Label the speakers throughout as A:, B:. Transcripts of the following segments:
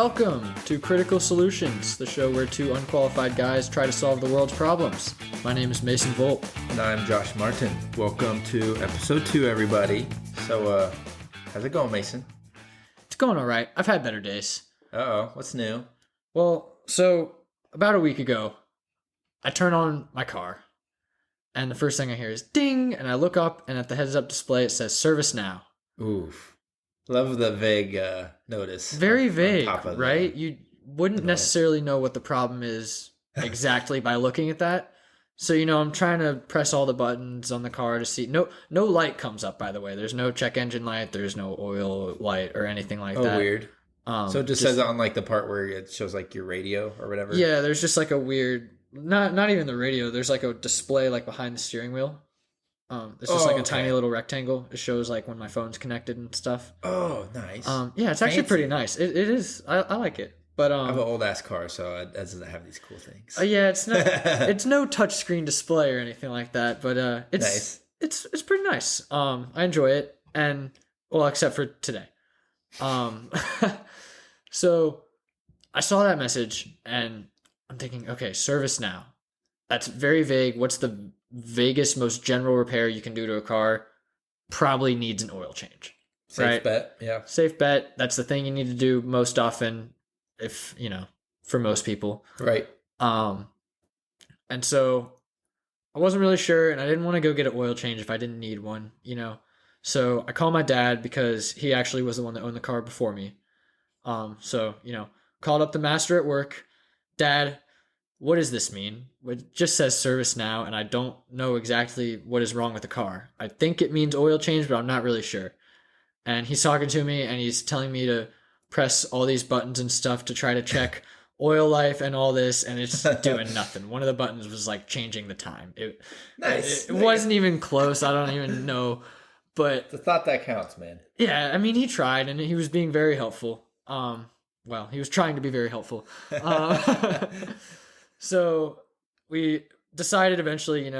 A: welcome to Critical Solutions, the show where two unqualified guys try to solve the world's problems. My name is Mason Volt.
B: And I'm Josh Martin. Welcome to episode 2, everybody. So, how's it going, Mason?
A: It's going all right. I've had better days.
B: Uh-oh, what's new?
A: Well, so about a week ago, I turn on my car, and the first thing I hear is ding, and I look up, and at the heads-up display, it says service now.
B: Oof. Love the vague notice.
A: Very
B: on
A: vague,
B: top of
A: right? You wouldn't necessarily know what the problem is exactly by looking at that. So, I'm trying to press all the buttons on the car to see. No light comes up, by the way. There's no check engine light. There's no oil light or anything like that.
B: Oh, weird. So it just says on like the part where it shows like your radio or whatever?
A: Yeah, there's just like a weird, not even the radio. There's like a display like behind the steering wheel. It's just a tiny little rectangle. It shows like when my phone's connected and stuff.
B: Oh, nice.
A: Yeah, it's actually pretty nice. It is. I like it. But
B: I have an old ass car, so it doesn't have these cool things.
A: Yeah, it's not. It's no touchscreen display or anything like that. But it's
B: nice.
A: It's pretty nice. I enjoy it, and well, except for today. So I saw that message, and I'm thinking, okay, service now. That's very vague. What's the vaguest, most general repair you can do to a car? Probably needs an oil change.
B: Safe bet, yeah.
A: Safe bet. That's the thing you need to do most often, if, for most people.
B: Right.
A: And so I wasn't really sure, and I didn't want to go get an oil change if I didn't need one, So I called my dad because he actually was the one that owned the car before me. Called up the master at work. Dad, what does this mean? It just says service now, and I don't know exactly what is wrong with the car. I think it means oil change, but I'm not really sure. And he's talking to me, and he's telling me to press all these buttons and stuff to try to check oil life and all this, and it's doing nothing. One of the buttons was like changing the time. It wasn't even close. I don't even know. But
B: it's the thought that counts, man.
A: Yeah, I mean, he tried, and he was being very helpful. He was trying to be very helpful. So we decided eventually,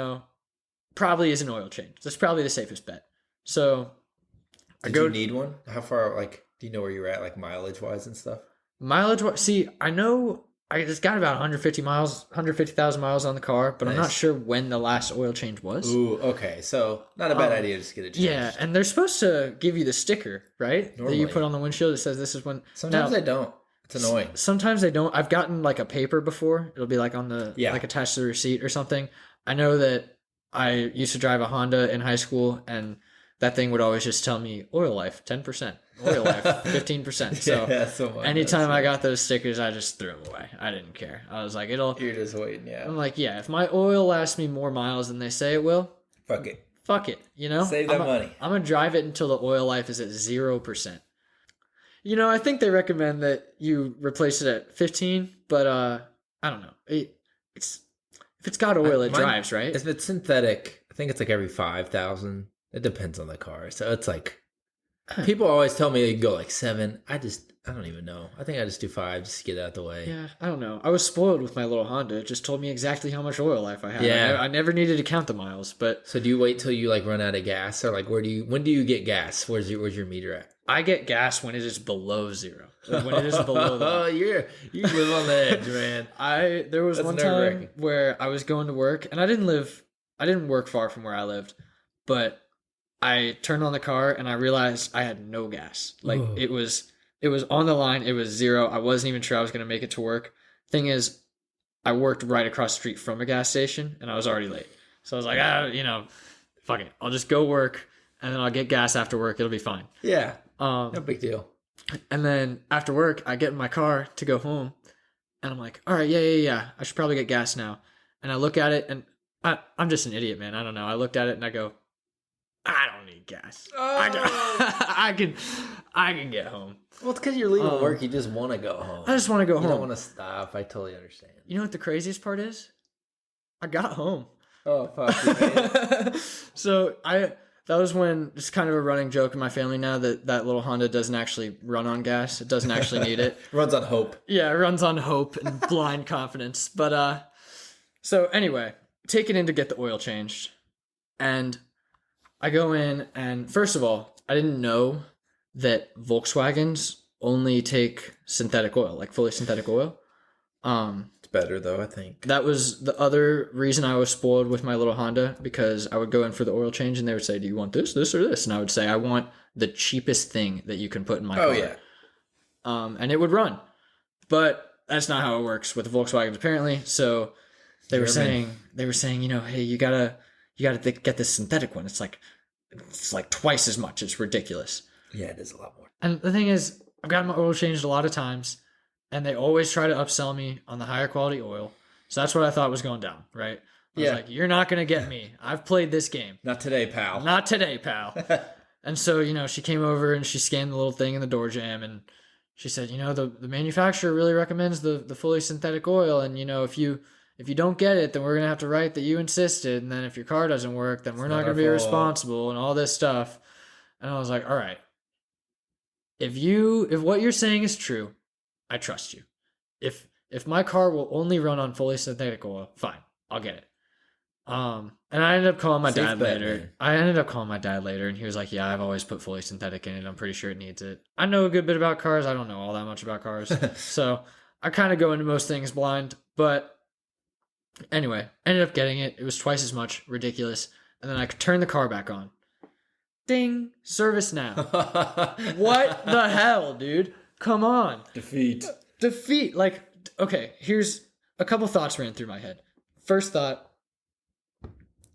A: probably is an oil change. That's probably the safest bet. So
B: Did you need one? How far, do you know where you're at, mileage-wise and stuff?
A: Mileage-wise? See, I know I just got about 150,000 miles on the car, but nice. I'm not sure when the last oil change was.
B: Ooh, okay. So not a bad idea to just get it changed.
A: Yeah, and they're supposed to give you the sticker, right?
B: Normally.
A: That you put on the windshield that says this is when...
B: Sometimes they don't. It's annoying.
A: Sometimes they don't. I've gotten a paper before. It'll be on the attached to the receipt or something. I know that I used to drive a Honda in high school, and that thing would always just tell me oil life 10%, oil life 15%. So anytime I got those stickers, I just threw them away. I didn't care. I was like, You're
B: just waiting. Yeah.
A: I'm like, yeah. If my oil lasts me more miles than they say it will,
B: fuck it.
A: Save
B: that money.
A: I'm gonna drive it until the oil life is at 0%. I think they recommend that you replace it at 15, but I don't know. If it's got oil, it drives, right?
B: If it's synthetic, I think it's every 5,000. It depends on the car. So it's people always tell me you can go 7. I don't even know. I think I just do 5 just to get it out the way.
A: Yeah, I don't know. I was spoiled with my little Honda. It just told me exactly how much oil life I had.
B: Yeah.
A: I never needed to count the miles, but...
B: So do you wait till you run out of gas, or when do you get gas? Where's your meter at?
A: I get gas when it is below 0. When it is below the
B: Oh, you live on the edge, man.
A: There was one time where I was going to work, and I didn't work far from where I lived, but I turned on the car and I realized I had no gas. It was on the line. It was 0. I wasn't even sure I was going to make it to work. Thing is, I worked right across the street from a gas station, and I was already late. So I was like, fuck it. I'll just go work, and then I'll get gas after work. It'll be fine.
B: Yeah. No big deal.
A: And then after work, I get in my car to go home, and I'm like, all right, yeah. I should probably get gas now. And I look at it, and I'm just an idiot, man. I don't know. I looked at it, and I go, I don't need gas.
B: Oh.
A: I can get home.
B: Well, it's because you're leaving work. You just want to go home.
A: I just want to go home.
B: You don't want to stop. I totally understand.
A: You know what the craziest part is? I got home.
B: Oh, fuck you, man.
A: So that was when it's kind of a running joke in my family now that little Honda doesn't actually run on gas. It doesn't actually need it.
B: Runs on hope.
A: Yeah, it runs on hope and blind confidence. But so anyway, take it in to get the oil changed, and I go in, and first of all, I didn't know that Volkswagens only take synthetic oil, like fully synthetic oil.
B: It's better though, I think.
A: That was the other reason I was spoiled with my little Honda, because I would go in for the oil change and they would say, "Do you want this, or this?" And I would say, "I want the cheapest thing that you can put in my car."
B: Oh yeah.
A: And it would run. But that's not how it works with the Volkswagens apparently. So they were saying, hey, you gotta get this synthetic one. It's like twice as much. It's ridiculous.
B: Yeah, it is a lot more.
A: And the thing is, I've gotten my oil changed a lot of times, and they always try to upsell me on the higher quality oil. So that's what I thought was going down, right? I was like, you're not gonna get me. I've played this game.
B: Not today, pal.
A: Not today, pal. And so, she came over and she scanned the little thing in the door jamb, and she said, the manufacturer really recommends the fully synthetic oil, and if you don't get it, then we're gonna have to write that you insisted, and then if your car doesn't work, then we're not gonna be responsible, and all this stuff. And I was like, all right, if what you're saying is true, I trust you. If my car will only run on fully synthetic oil, fine, I'll get it. And I ended up calling my dad later. And he was like, "Yeah, I've always put fully synthetic in it. I'm pretty sure it needs it." I know a good bit about cars. I don't know all that much about cars. So I kind of go into most things blind. But anyway, ended up getting it. It was twice as much. Ridiculous. And then I could turn the car back on. Ding. Service now. What the hell, dude? Come on.
B: Defeat.
A: Like, okay, here's a couple thoughts ran through my head. First thought,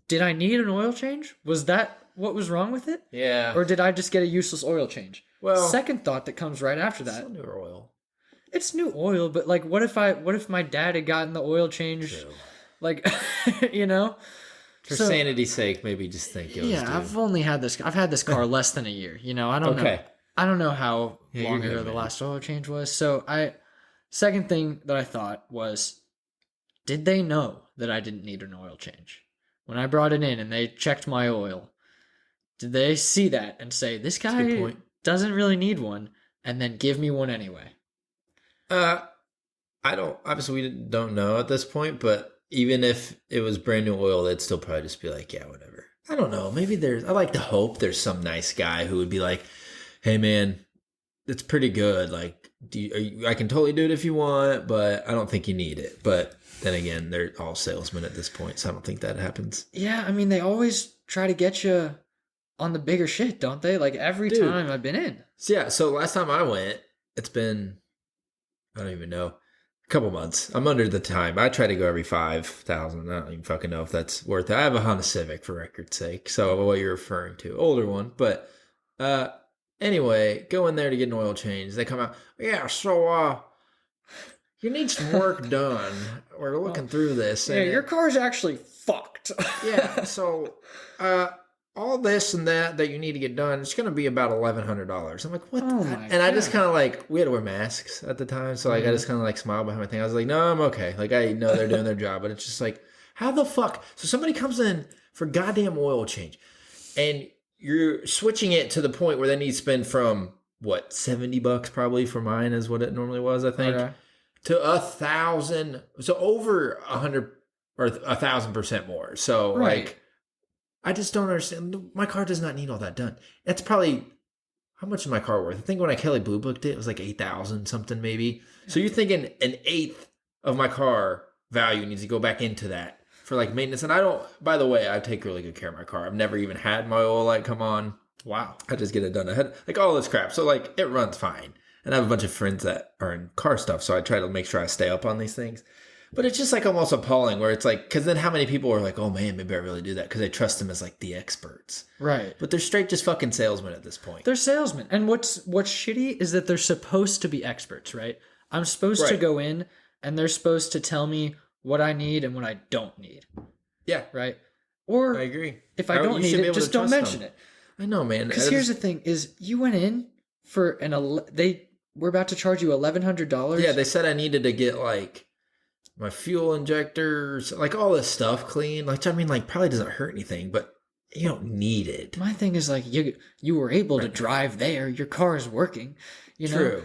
A: did I need an oil change? Was that what was wrong with it?
B: Yeah.
A: Or did I just get a useless oil change?
B: Well,
A: second thought that comes right after that.
B: It's newer oil.
A: It's new oil, but like, what if my dad had gotten the oil change? True. Like,
B: For sanity's sake, maybe just think it was due.
A: I've had this car less than a year. I don't know. I don't know how long ago the last oil change was. So second thing that I thought was, did they know that I didn't need an oil change? When I brought it in and they checked my oil, did they see that and say, this guy doesn't really need one, and then give me one anyway?
B: Obviously we don't know at this point, but even if it was brand new oil, they'd still probably just be like, yeah, whatever. I don't know. Maybe I like to hope there's some nice guy who would be like, hey man, it's pretty good. Like, I can totally do it if you want, but I don't think you need it. But then again, they're all salesmen at this point, so I don't think that happens.
A: Yeah, I mean, they always try to get you on the bigger shit, don't they? Like, every time I've been in.
B: So last time I went, it's been, I don't even know, a couple months. I'm under the time. I try to go every 5,000. I don't even fucking know if that's worth it. I have a Honda Civic, for record's sake, so what you're referring to. Older one, but anyway, go in there to get an oil change. They come out, yeah, so you need some work done. We're looking through this.
A: Yeah, your car's actually fucked.
B: Yeah, so all this and that you need to get done, it's going to be about $1,100. I'm like, what? I just kind of like, we had to wear masks at the time, so like I just kind of like smiled behind my thing. I was like, no, I'm okay. Like, I know they're doing their job, but it's just like, how the fuck? So somebody comes in for goddamn oil change, and you're switching it to the point where they need to spend from what, $70 probably for mine is what it normally was, I think. Okay. To 1,000, so over 100 or 1,000% more. So like, I just don't understand. My car does not need all that done. That's probably, how much is my car worth? I think when I Kelly Blue Booked it, it was like 8,000 something maybe. So you're thinking an eighth of my car value needs to go back into that for like maintenance. And by the way, I take really good care of my car. I've never even had my oil light come on. Wow. I just get it done ahead. Like all this crap. So like it runs fine. And I have a bunch of friends that are in car stuff, so I try to make sure I stay up on these things. But it's just like almost appalling where it's like, because then how many people are like, oh man, maybe I really do that because they trust them as like the experts. Right. But they're straight just fucking salesmen at this point.
A: They're salesmen. And what's shitty is that they're supposed to be experts, right? I'm supposed to go in and they're supposed to tell me what I need and what I don't need. Yeah. Right? Or I agree. If I don't need it, just don't mention it.
B: I know, man.
A: Because here's the thing is you went in for we're about to charge you $1,100.
B: Yeah, they said I needed to get like my fuel injectors, like all this stuff clean. Like, I mean, like probably doesn't hurt anything, but you don't need it.
A: My thing is like you were able to drive there. Your car is working. True.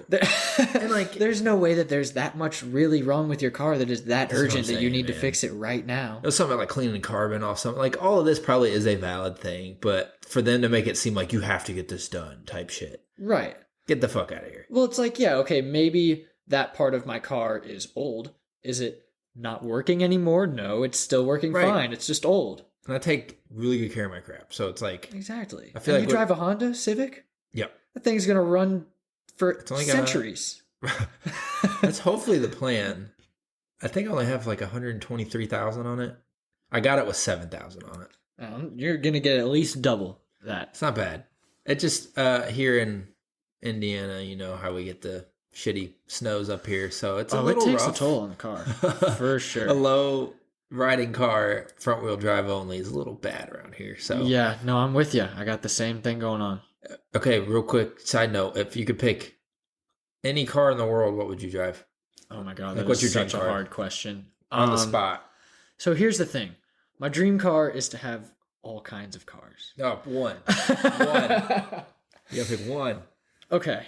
A: And like, there's no way that there's that much really wrong with your car that is that urgent that you need to fix it right now.
B: It was something like cleaning carbon off something. Like all of this probably is a valid thing, but for them to make it seem like you have to get this done type shit.
A: Right.
B: Get the fuck out of here.
A: Well, it's like, yeah, okay, maybe that part of my car is old. Is it not working anymore? No, it's still working
B: Right.
A: fine. It's just old.
B: And I take really good care of my crap. So it's like,
A: Exactly.
B: I feel
A: and
B: like
A: you drive a Honda Civic?
B: Yep.
A: That thing's going to run for
B: It's only
A: centuries.
B: That's hopefully the plan. I think I only have like 123,000 on it. I got it with 7,000 on it.
A: You're going to get at least double that.
B: It's not bad. It just here in Indiana, you know how we get the shitty snows up here, so it's a little
A: it takes
B: rough.
A: a toll on the car for sure.
B: A low riding car, front wheel drive only, is a little bad around here. So
A: yeah, no, I'm with you. I got the same thing going on.
B: Okay, real quick side note: if you could pick any car in the world, what would you drive?
A: Oh my god,
B: Like,
A: that
B: what's
A: is
B: your
A: such
B: dream
A: a
B: car?
A: hard question.
B: On the spot.
A: So here's the thing: my dream car is to have all kinds of cars.
B: No, one. One. You gotta pick one.
A: Okay.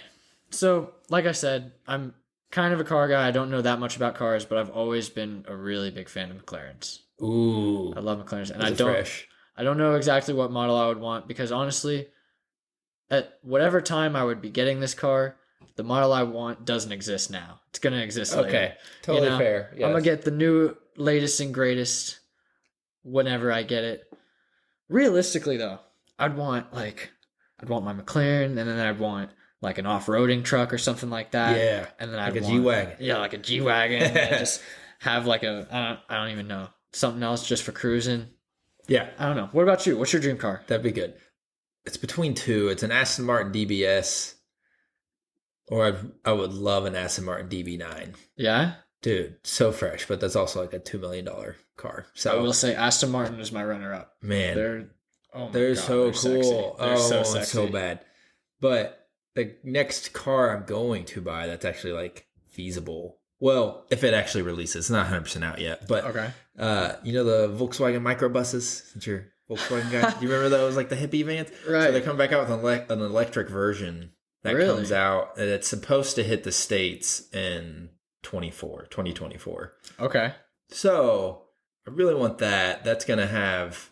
A: So, like I said, I'm kind of a car guy. I don't know that much about cars, but I've always been a really big fan of McLarens.
B: Ooh.
A: I love McLarens. And
B: Fresh.
A: I don't know exactly what model I would want because honestly, at whatever time I would be getting this car, the model I want doesn't exist now. It's going to exist later.
B: Okay. Totally fair. Yes.
A: I'm going to get the new latest and greatest whenever I get it. Realistically though, I'd want my McLaren, and then I'd want like an off-roading truck or something like that.
B: Yeah.
A: And then
B: like
A: I'd
B: a
A: want
B: G-Wagon.
A: Yeah, like a G-Wagon. And just have like I don't even know, something else just for cruising.
B: Yeah.
A: I don't know. What about you? What's your dream car?
B: That'd be good. It's between two. It's an Aston Martin DBS, or I would love an Aston Martin DB9.
A: Yeah?
B: Dude, so fresh, but that's also like a $2 million car. So
A: I will say Aston Martin is my runner-up.
B: Man,
A: They're
B: so
A: sexy.
B: cool.
A: They're so
B: It's
A: sexy.
B: so bad. But the next car I'm going to buy that's actually like feasible. Well, if it actually releases, it's not 100% out yet. But
A: Okay.
B: You know the Volkswagen microbuses? Since you're a Volkswagen guy, do you remember those, like the hippie vans?
A: Right.
B: So they come back out with an electric version that
A: Really?
B: comes out, and it's supposed to hit the States in 2024.
A: Okay.
B: So I really want that. That's going to have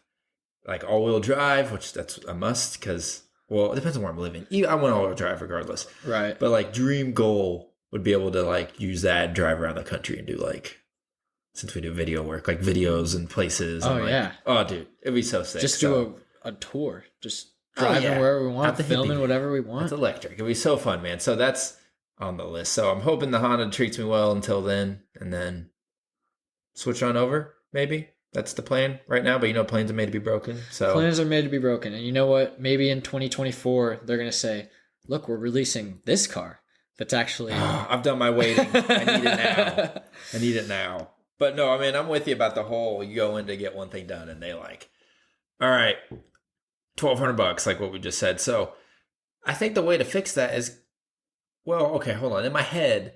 B: like all-wheel drive, which that's a must because, well, it depends on where I'm living. I want all-wheel drive regardless.
A: Right.
B: But like dream goal would be able to like use that, drive around the country and do like, since we do video work, like videos and places.
A: Oh,
B: and like,
A: yeah.
B: Oh, dude, it'd be so sick.
A: Just do a tour. Just driving
B: yeah.
A: wherever we want,
B: Not the
A: filming
B: hippie.
A: whatever we want.
B: It's electric. It'd be so fun, man. So that's on the list. So I'm hoping the Honda treats me well until then, and then switch on over, maybe. That's the plan right now, but you know planes are made to be broken. So
A: Plans are made to be broken. And you know what? Maybe in 2024, they're going to say, look, we're releasing this car that's actually...
B: I've done my waiting. I need it now. I need it now. But no, I mean, I'm with you about the whole, you go in to get one thing done and they like, all right, $1,200, like what we just said. So I think the way to fix that is, well, okay, hold on. In my head,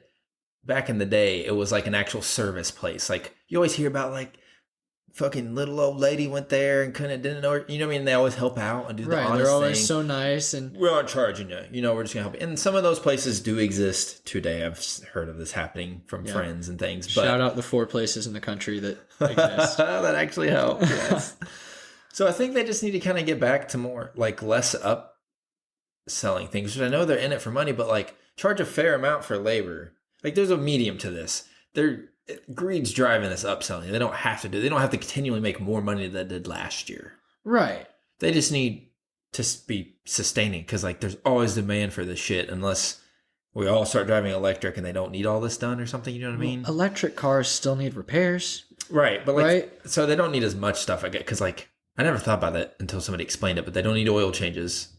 B: back in the day, it was like an actual service place. Like you always hear about like fucking little old lady went there and didn't know, you know what I mean? They always help out and do the
A: Right,
B: honest
A: they're always
B: thing.
A: so nice. And
B: We aren't charging you. You know, we're just going to help you. And some of those places do exist today. I've heard of this happening from friends and things. But
A: shout out the 4 places in the country that exist.
B: that actually help. Yes. So I think they just need to kind of get back to more like less upselling things. Which I know they're in it for money, but like charge a fair amount for labor. Like there's a medium to this. Greed's driving this upselling. They don't have to continually make more money than they did last year.
A: Right.
B: They just need to be sustaining because like there's always demand for this shit unless we all start driving electric and they don't need all this done or something. You know what I mean?
A: Electric cars still need repairs.
B: Right. But like,
A: Right.
B: So they don't need as much stuff, I get. Because like, I never thought about it until somebody explained it, but they don't need oil changes.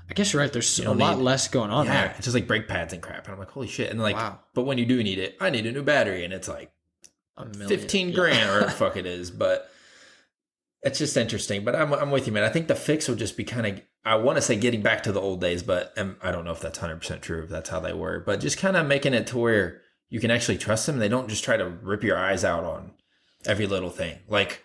A: I guess you're right. There's a
B: don't
A: lot
B: need-
A: less going on
B: Yeah.
A: there.
B: It's just like brake pads and crap. And I'm like, holy shit. And like,
A: Wow.
B: but when you do need it, I need a new battery and it's like
A: A million.
B: 15
A: Yeah.
B: grand or whatever the fuck it is. But it's just interesting. But I'm with you, man. I think the fix will just be kind of, I want to say getting back to the old days, but I don't know if that's 100% true, if that's how they were, but just kind of making it to where you can actually trust them. They don't just try to rip your eyes out on every little thing. Like,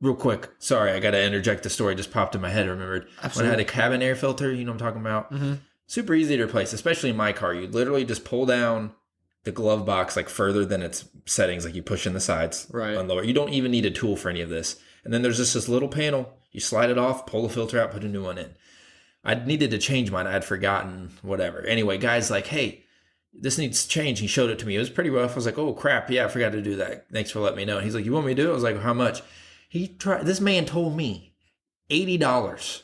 B: real quick, sorry, I got to interject the story. Just popped in my head. I remembered when I had a cabin air filter, you know what I'm talking about?
A: Mm-hmm.
B: Super easy to replace, especially in my car. You literally just pull down the glove box like further than its settings, like you push in the sides,
A: Right.
B: unlower. You don't even need a tool for any of this. And then there's just this little panel. You slide it off, pull the filter out, put a new one in. I needed to change mine. I had forgotten whatever. Anyway, guy's like, hey, this needs change. He showed it to me. It was pretty rough. I was like, oh crap, yeah, I forgot to do that. Thanks for letting me know. And he's like, you want me to do it? I was like, how much? This man told me $80.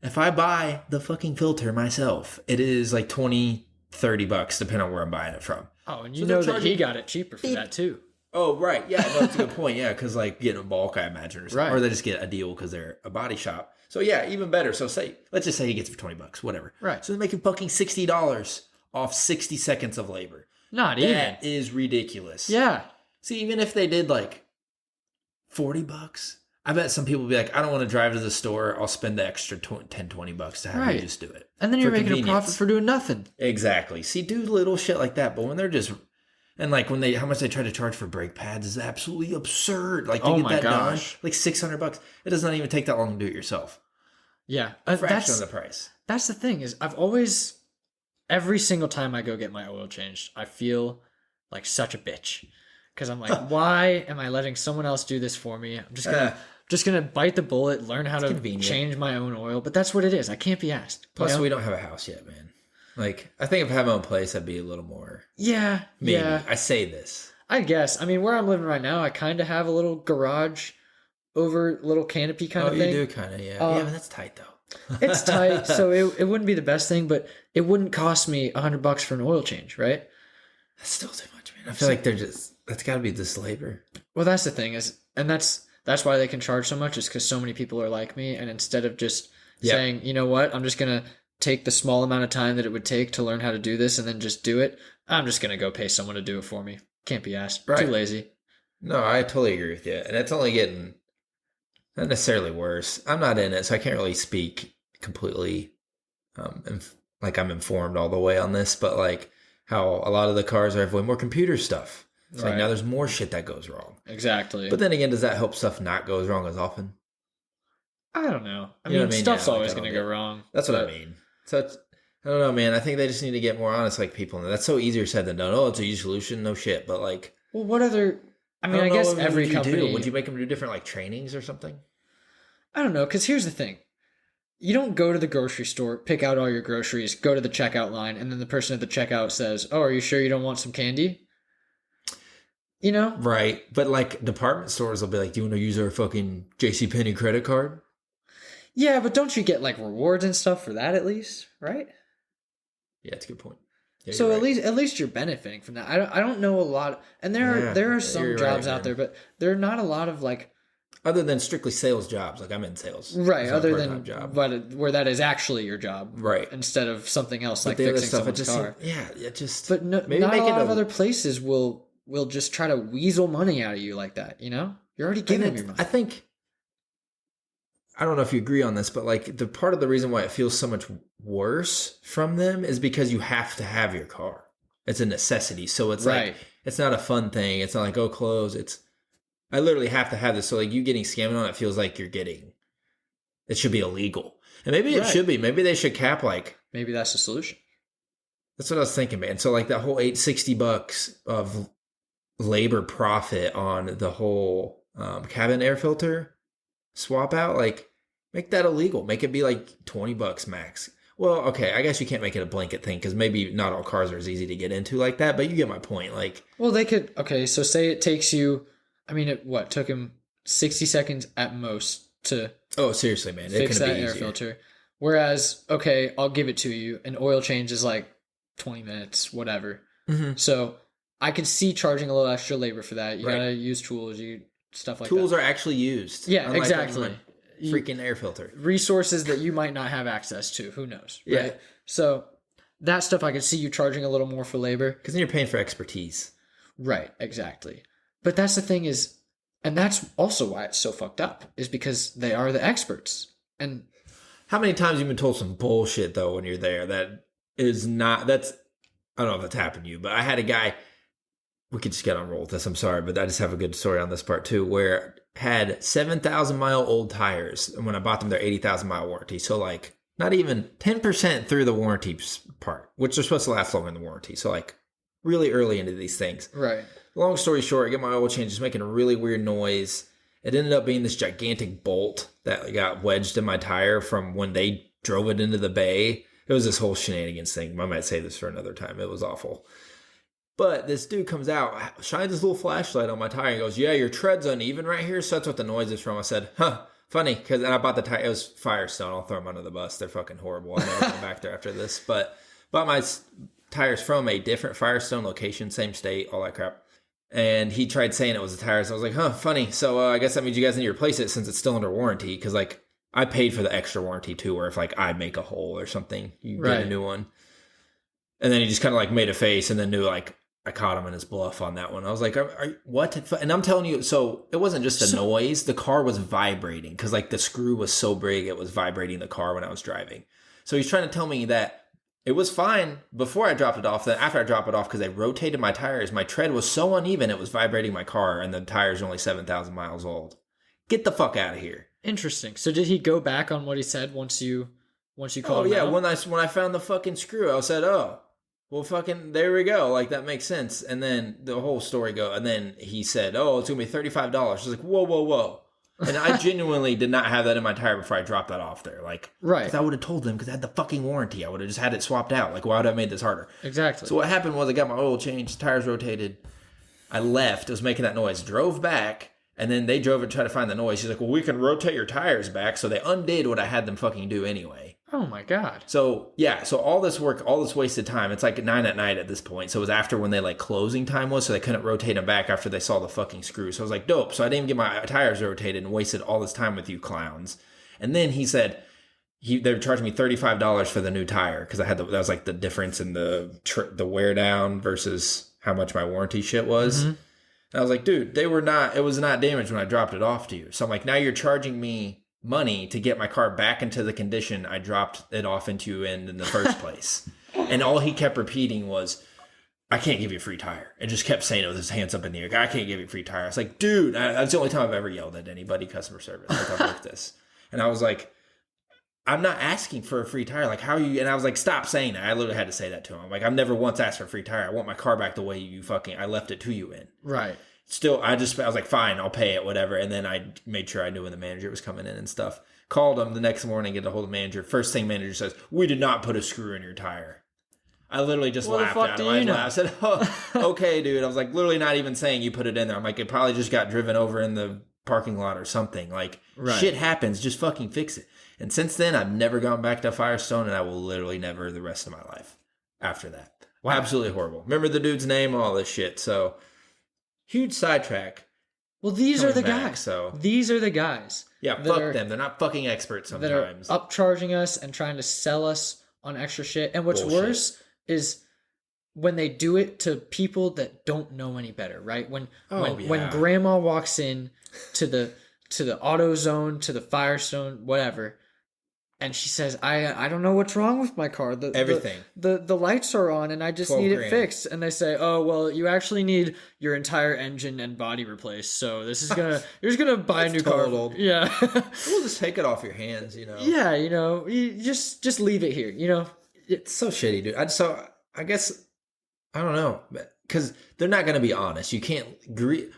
B: If I buy the fucking filter myself, it is like $20-$30, depending on where I'm buying it from.
A: Oh, and you know that he got it cheaper for that too.
B: Oh, right. Yeah, no, that's a good point. Yeah, because like getting a bulk, I imagine, or something.
A: Right.
B: Or they just get a deal because they're a body shop. So yeah, even better. So let's just say he gets it for $20, whatever.
A: Right.
B: So they're making fucking $60 off 60 seconds of labor.
A: Not even.
B: That is ridiculous.
A: Yeah.
B: See, even if they did like $40, I bet some people would be like, I don't want to drive to the store. I'll spend the extra $10-$20 to have you just do it.
A: And then you're making a profit for doing nothing.
B: Exactly. See, do little shit like that. But when they're just, and like how much they try to charge for brake pads is absolutely absurd. Like to get that done, like $600. It does not even take that long to do it yourself.
A: Yeah.
B: A fraction of the price.
A: That's the thing is every single time I go get my oil changed, I feel like such a bitch. Because I'm like, why am I letting someone else do this for me? I'm just gonna bite the bullet, learn how to change my own oil. But that's what it is. I can't be asked.
B: Plus, we don't have a house yet, man. Like, I think if I had my own place, I'd be a little more.
A: Yeah.
B: Maybe.
A: Yeah.
B: I say this.
A: I guess. I mean, where I'm living right now, I kind of have a little garage over little canopy kind of thing.
B: Oh, you do kind of, yeah. Yeah, but that's tight though.
A: It's tight, so it wouldn't be the best thing, but it wouldn't cost me $100 for an oil change, right?
B: That's still too much, man. I feel like that's got to be this labor.
A: Well, that's the thing and that's why they can charge so much is because so many people are like me, and instead of just saying, you know what, I'm just gonna take the small amount of time that it would take to learn how to do this and then just do it, I'm just gonna go pay someone to do it for me. Can't be asked. Right. Too lazy. No,
B: I totally agree with you, and it's only getting not necessarily worse. I'm not in it, so I can't really speak completely like I'm informed all the way on this, but like how a lot of the cars have way more computer stuff. It's like now there's more shit that goes wrong.
A: Exactly.
B: But then again, does that help stuff not goes wrong as often?
A: I don't know. I mean, stuff's always going to go wrong.
B: That's what I mean. So I don't know, man. I think they just need to get more honest, like people. And that's so easier said than done. Oh, it's a easy solution. No shit. But like,
A: well, what other? I mean, I guess every company.
B: Would you make them do different like trainings or something?
A: I don't know. Because here's the thing. You don't go to the grocery store, pick out all your groceries, go to the checkout line, and then the person at the checkout says, "Oh, are you sure you don't want some candy?" You know?
B: Right. But like department stores will be like, "Do you want to use our fucking JCPenney credit card?"
A: Yeah, but don't you get like rewards and stuff for that at least, right?
B: Yeah, that's a good point.
A: Yeah, so at least you're benefiting from that. I don't know a lot, and there are some jobs out there, but there are not a lot of like
B: other than strictly sales jobs. Like I'm in sales,
A: right? Other than but where that is actually your job,
B: right?
A: Instead of something else like fixing someone's car.
B: It just.
A: But not a lot of other places will just try to weasel money out of you like that. You know, you're already giving them your money.
B: I think. I don't know if you agree on this, but like the part of the reason why it feels so much worse from them is because you have to have your car. It's a necessity. So it's like, it's not a fun thing. It's not like, oh, clothes. I literally have to have this. So like you getting scammed on it feels like it should be illegal. And maybe it should be. Maybe they should cap like.
A: Maybe that's the solution.
B: That's what I was thinking, man. So like that whole $860 of labor profit on the whole cabin air filter swap out, like make that illegal. Make it be like $20 max. Well, okay, I guess you can't make it a blanket thing because maybe not all cars are as easy to get into like that, but you get my point. Like,
A: well, they could. Okay, so say it takes you. I mean, it took him 60 seconds at most to.
B: Oh, seriously, man,
A: fix that air filter. Whereas, okay, I'll give it to you. An oil change is like 20 minutes, whatever. Mm-hmm. So I could see charging a little extra labor for that. You gotta use tools. Stuff like
B: tools
A: that.
B: Are actually used.
A: Yeah, exactly.
B: Freaking air filter.
A: Resources that you might not have access to. Who knows? Right? Yeah. So that stuff I could see you charging a little more for labor.
B: Because then you're paying for expertise.
A: Right, exactly. But that's the thing is, and that's also why it's so fucked up, is because they are the experts. And
B: how many times you've been told some bullshit though when you're there that is not, I don't know if that's happened to you, but I had a guy. We could just get on roll with this. I'm sorry, but I just have a good story on this part too, where had 7,000 mile old tires. And when I bought them, they're 80,000 mile warranty. So like not even 10% through the warranty part, which are supposed to last longer in the warranty. So like really early into these things.
A: Right.
B: Long story short, I get my oil change, it's making a really weird noise. It ended up being this gigantic bolt that got wedged in my tire from when they drove it into the bay. It was this whole shenanigans thing. I might say this for another time. It was awful. But this dude comes out, shines his little flashlight on my tire, and goes, "Yeah, your tread's uneven right here, so that's what the noise is from." I said, "Huh, funny," and I bought the tire. It was Firestone. I'll throw them under the bus. They're fucking horrible. I'm never going back there after this. But bought my tires from a different Firestone location, same state, all that crap. And he tried saying it was the tires. I was like, "Huh, funny. So I guess that means you guys need to replace it since it's still under warranty." Because like I paid for the extra warranty too, where if like I make a hole or something, you get a new one. And then he just kind of like made a face and then knew like I caught him in his bluff on that one. I was like, what? And I'm telling you, so it wasn't just a noise. The car was vibrating because like the screw was so big, it was vibrating the car when I was driving. So he's trying to tell me that it was fine before I dropped it off. Then after I dropped it off, because I rotated my tires, my tread was so uneven, it was vibrating my car, and the tires are only 7,000 miles old. Get the fuck out of here.
A: Interesting. So did he go back on what he said once you called him
B: yeah,
A: out?
B: when I found the fucking screw, I said, "Oh, well, fucking, there we go. Like, that makes sense." And then the whole story and then he said, "Oh, it's going to be $35." I was like, whoa, whoa, whoa. And I genuinely did not have that in my tire before I dropped that off there. Like,
A: right.
B: Because I would have told them because I had the fucking warranty. I would have just had it swapped out. Like, why would I have made this harder?
A: Exactly.
B: So what happened was I got my oil changed, tires rotated. I left. It was making that noise. Drove back. And then they drove and tried to find the noise. She's like, "Well, we can rotate your tires back." So they undid what I had them fucking do anyway.
A: Oh my God.
B: So yeah, so all this work, all this wasted time. It's like 9 p.m. at this point. So it was after when they like closing time was, so they couldn't rotate them back after they saw the fucking screw. So I was like, dope. So I didn't even get my tires rotated and wasted all this time with you clowns. And then he said they were charging me $35 for the new tire because I had that was like the difference in the wear down versus how much my warranty shit was. Mm-hmm. And I was like, dude, it was not damaged when I dropped it off to you. So I'm like, now you're charging me money to get my car back into the condition I dropped it off into in the first place. And all he kept repeating was, "I can't give you a free tire." And just kept saying it with his hands up in the air. "I can't give you a free tire." I was like, dude, that's the only time I've ever yelled at anybody customer service. Like, I've worked this. And I was like, "I'm not asking for a free tire. Like, how are you?" And I was like, "Stop saying that." I literally had to say that to him. Like, I've never once asked for a free tire. I want my car back the way I left it to you in.
A: Right.
B: Still, I was like, "Fine, I'll pay it, whatever." And then I made sure I knew when the manager was coming in and stuff. Called him the next morning, get a hold of the manager. First thing manager says, "We did not put a screw in your tire." I literally just laughed at him. I said, "Oh, okay, dude." I was like, literally not even saying you put it in there. I'm like, it probably just got driven over in the parking lot or something. Like, Shit happens. Just fucking fix it. And since then, I've never gone back to Firestone, and I will literally never the rest of my life after that. Wow. Absolutely horrible. Remember the dude's name, all this shit. So, huge sidetrack.
A: Well, these are the guys. So these are the guys.
B: Yeah, fuck them. They're not fucking experts sometimes.
A: That are upcharging us and trying to sell us on extra shit. And what's worse is when they do it to people that don't know any better, right? When grandma walks in to the AutoZone, to the Firestone, whatever, and she says, I don't know what's wrong with my car.
B: Everything.
A: The lights are on and I just need it fixed. And they say, "Oh, well, you actually need your entire engine and body replaced. So this is you're just gonna buy a new car." Yeah.
B: We'll just take it off your hands,
A: Yeah, you just leave it here,
B: It's so shitty, dude. I guess, I don't know, because they're not going to be honest. You can't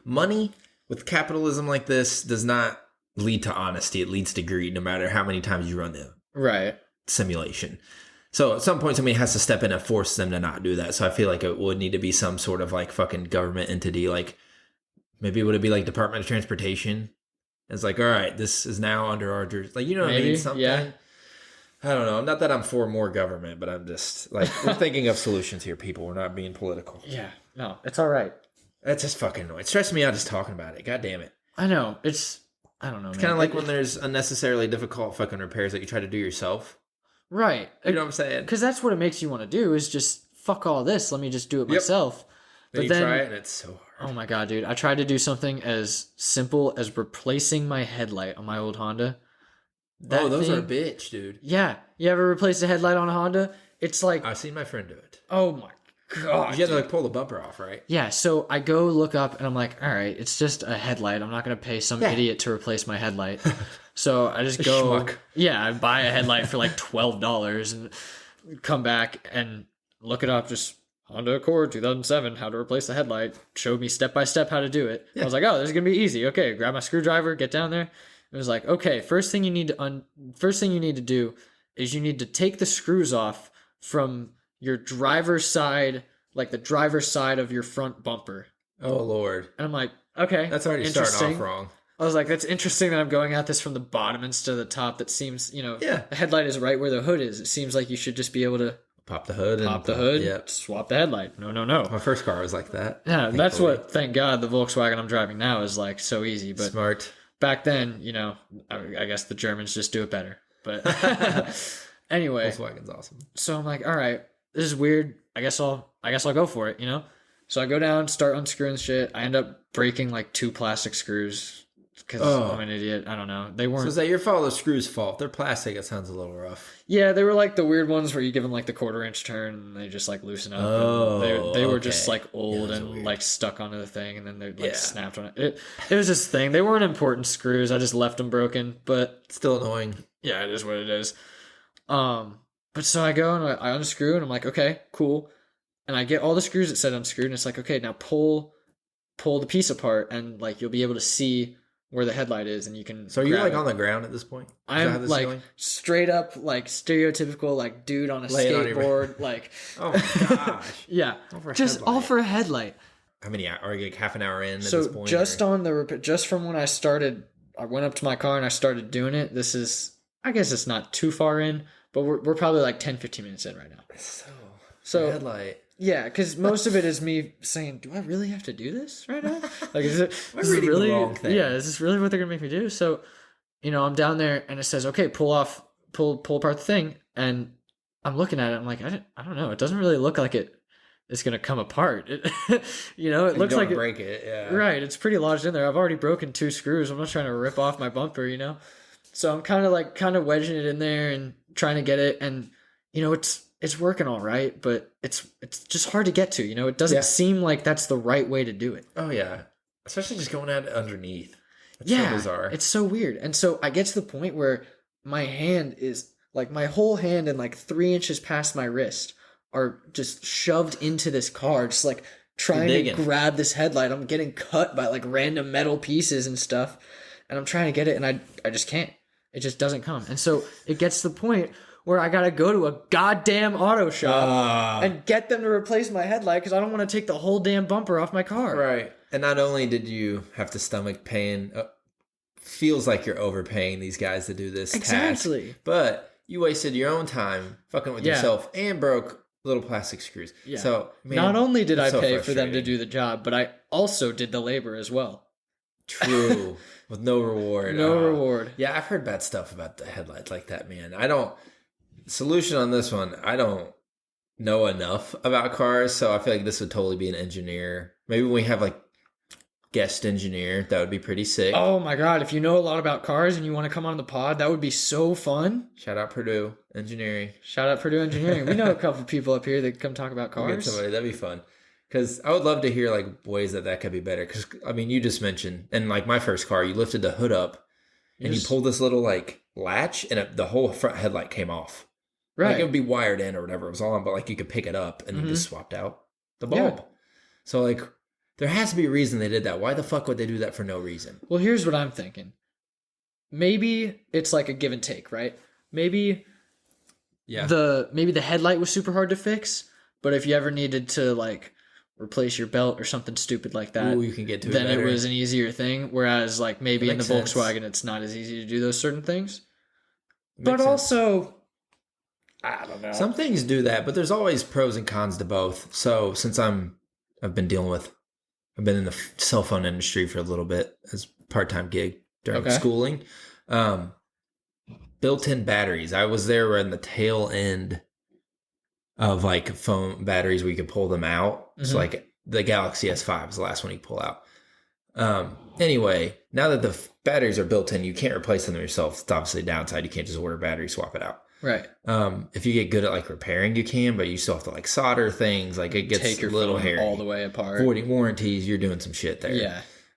B: money with capitalism like this does not lead to honesty. It leads to greed no matter how many times you run the simulation. So at some point somebody has to step in and force them to not do that. So I feel like it would need to be some sort of like fucking government entity. Like maybe would it be like Department of Transportation? It's like, all right, this is now under our jurisdiction. Like, you know what I mean? Something. Yeah. I don't know. Not that I'm for more government, but I'm just like, we're thinking of solutions here, people. We're not being political.
A: Yeah. No, it's all right.
B: That's just fucking annoying. It stresses me out just talking about it. God damn it.
A: I know. I don't know,
B: It's kind of like when there's unnecessarily difficult fucking repairs that you try to do yourself.
A: Right.
B: You know what I'm saying?
A: Because that's what it makes you want to do is just, fuck all this. Let me just do it myself.
B: Then you try it and it's so hard.
A: Oh my God, dude. I tried to do something as simple as replacing my headlight on my old Honda.
B: Those are a bitch, dude.
A: Yeah. You ever replace a headlight on a Honda? It's like...
B: I've seen my friend do it.
A: Oh my God.
B: You have to like pull the bumper off, right?
A: Yeah. So I go look up and I'm like, all right, it's just a headlight. I'm not going to pay some idiot to replace my headlight. So I just go...
B: Schmuck.
A: Yeah. I buy a headlight for like $12 and come back and look it up. Just Honda Accord 2007, how to replace the headlight. Showed me step by step how to do it. Yeah. I was like, oh, this is going to be easy. Okay. Grab my screwdriver, get down there. It was like, okay, first thing you need to do is you need to take the screws off from your driver's side, like the driver's side of your front bumper.
B: Oh, Lord.
A: And I'm like, okay,
B: that's already starting off wrong.
A: I was like, that's interesting that I'm going at this from the bottom instead of the top. That seems,
B: Yeah.
A: the headlight is right where the hood is. It seems like you should just be able to
B: pop the hood,
A: yep. Swap the headlight. No.
B: My first car was like that.
A: Yeah, thankfully. That's what, thank God, the Volkswagen I'm driving now is like so easy. But
B: smart.
A: Back then, I guess the Germans just do it better. But anyway,
B: Volkswagen's awesome.
A: So I'm like, all right, this is weird. I guess I'll go for it, So I go down, start unscrewing shit. I end up breaking like 2 plastic screws because I'm an idiot. I don't know. They weren't.
B: So is that your fault or the screw's fault? They're plastic. It sounds a little rough.
A: Yeah, they were like the weird ones where you give them like the 1/4-inch turn and they just like loosen up. Oh, they were just like old and like stuck onto the thing, and then they like snapped on it. It was this thing. They weren't important screws. I just left them broken, but
B: still annoying.
A: Yeah, it is what it is. But so I go and I unscrew and I'm like, okay, cool. And I get all the screws that said unscrewed, and it's like, okay, now pull the piece apart, and like you'll be able to see where the headlight is, and you can.
B: So you're like on the ground at this point?
A: I'm like straight up, like stereotypical, like dude on a skateboard, like.
B: Oh my gosh!
A: Yeah, all for a headlight.
B: How many hours? Are you like half an hour in?
A: So
B: at this point,
A: just from when I started, I went up to my car and I started doing it. This is, I guess it's not too far in, but we're probably like 10-15 minutes in right now. So
B: headlight.
A: Yeah, because most of it is me saying, "Do I really have to do this right now? Like, is it
B: really the wrong thing?
A: Yeah, is this really what they're gonna make me do?" So, I'm down there and it says, "Okay, pull apart the thing," and I'm looking at it. I'm like, I don't know. It doesn't really look like it's gonna come apart. It looks like
B: break it. Yeah,
A: right. It's pretty lodged in there. I've already broken 2 screws. I'm not trying to rip off my bumper, So I'm kind of wedging it in there and trying to get it, and it's working all right, but it's just hard to get to. It doesn't seem like that's the right way to do it.
B: Oh yeah, especially just going at it underneath. It's
A: so
B: bizarre.
A: It's so weird. And so I get to the point where my hand is like, my whole hand and like 3 inches past my wrist are just shoved into this car, just like trying to grab this headlight. I'm getting cut by like random metal pieces and stuff, and I'm trying to get it, and I just can't. It just doesn't come. And so it gets to the point where I gotta go to a goddamn auto shop and get them to replace my headlight because I don't want to take the whole damn bumper off my car.
B: Right. And not only did you have to stomach paying, feels like you're overpaying these guys to do this task, but you wasted your own time fucking with yourself and broke little plastic screws. Yeah. So
A: not only did I pay for them to do the job, but I also did the labor as well.
B: True. With no reward.
A: No reward.
B: Yeah, I've heard bad stuff about the headlights like that, man. Solution on this one, I don't know enough about cars, so I feel like this would totally be an engineer. Maybe when we have like guest engineer, that would be pretty sick.
A: Oh my god, if you know a lot about cars and you want to come on the pod, that would be so fun.
B: Shout out Purdue Engineering.
A: We know a couple of people up here that come talk about cars.
B: We'll get somebody, that'd be fun. Because I would love to hear like ways that could be better. Because you just mentioned, and like my first car, you lifted the hood up and you pulled this little like latch, and the whole front headlight came off. Right, like it would be wired in or whatever it was on, but like you could pick it up and then just swapped out the bulb. Yeah. So like there has to be a reason they did that. Why the fuck would they do that for no reason?
A: Well, here's what I'm thinking. Maybe it's like a give and take, right? Maybe the headlight was super hard to fix, but if you ever needed to like replace your belt or something stupid like that,
B: you can get to
A: then
B: it
A: was an easier thing. Whereas like maybe in the Volkswagen, it's not as easy to do those certain things. But also, I don't know.
B: Some things do that, but there's always pros and cons to both. So since I've been in the cell phone industry for a little bit as part-time gig during schooling. Built-in batteries. I was there in the tail end of like phone batteries where you could pull them out. Mm-hmm. So like the Galaxy S5 is the last one you pull out. Anyway, now that the batteries are built in, you can't replace them yourself. It's obviously a downside. You can't just order a battery, swap it out.
A: Right.
B: If you get good at like repairing, you can, but you still have to like solder things. Like it gets
A: take your
B: a little hairy.
A: All the way apart.
B: Voiding warranties, you're doing some shit there.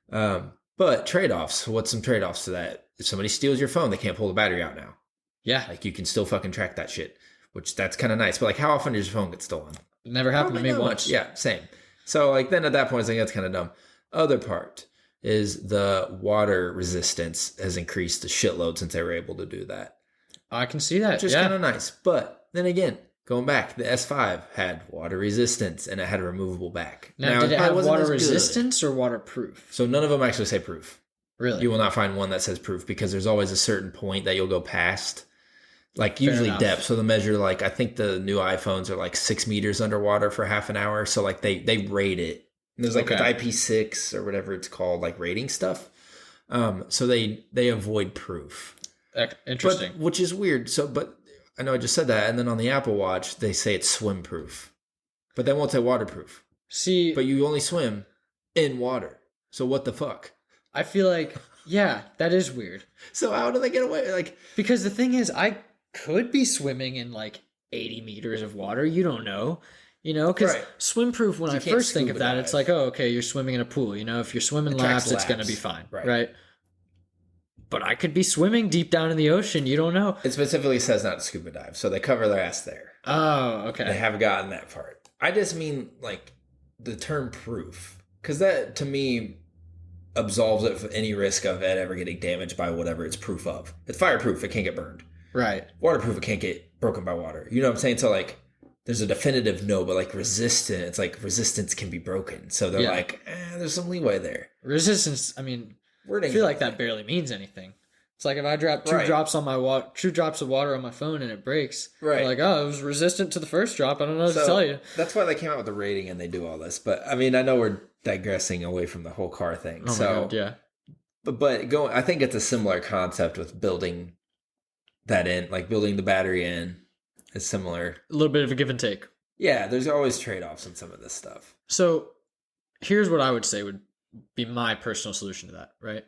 A: Yeah.
B: But trade-offs. What's some trade-offs to that? If somebody steals your phone, they can't pull the battery out now.
A: Yeah.
B: Like you can still fucking track that shit, which that's kind of nice. But like how often does your phone get stolen?
A: It never happened to me once.
B: Yeah, same. So like then at that point, I think that's kind of dumb. Other part is the water resistance has increased a shitload since they were able to do that.
A: I can see that.
B: which is kind of nice. But then again, going back, the S5 had water resistance and it had a removable back.
A: Now did it have water resistance or waterproof?
B: So none of them actually say proof.
A: Really?
B: You will not find one that says proof because there's always a certain point that you'll go past. Like usually depth. So they'll measure like, I think the new iPhones are like 6 meters underwater for half an hour. So like they rate it. And there's like IP6 or whatever it's called, like rating stuff. So they avoid proof.
A: Interesting.
B: Which is weird. But I know I just said that. And then on the Apple Watch, they say it's swim proof. But they won't say waterproof.
A: See.
B: But you only swim in water. So what the fuck?
A: I feel like, yeah, that is weird.
B: So how do they get away? Like,
A: because the thing is, I could be swimming in like 80 meters of water. You don't know. Because swim proof, when I first think of that, dive. It's like, oh, okay, you're swimming in a pool. If you're swimming laps, it's going to be fine. Right? But I could be swimming deep down in the ocean. You don't know.
B: It specifically says not to scuba dive, so they cover their ass there.
A: Oh, okay.
B: They have gotten that part. I just mean, like, the term proof. Because that, to me, absolves it of any risk of it ever getting damaged by whatever it's proof of. It's fireproof. It can't get burned.
A: Right.
B: Waterproof. It can't get broken by water. You know what I'm saying? So, like, there's a definitive no, but, like, resistant. It's like resistance can be broken. So they're like, there's some leeway there.
A: Resistance, I mean, I feel like that barely means anything. It's like if I drop two drops of water on my phone and it breaks. Right. Like, oh, it was resistant to the first drop. I don't know what to tell you.
B: That's why they came out with the rating and they do all this. But I mean, I know we're digressing away from the whole car thing.
A: Oh my God, yeah.
B: But I think it's a similar concept with building that in, like building the battery in is similar.
A: A little bit of a give and take.
B: Yeah, there's always trade-offs in some of this stuff.
A: So here's what I would say would be my personal solution to that, right?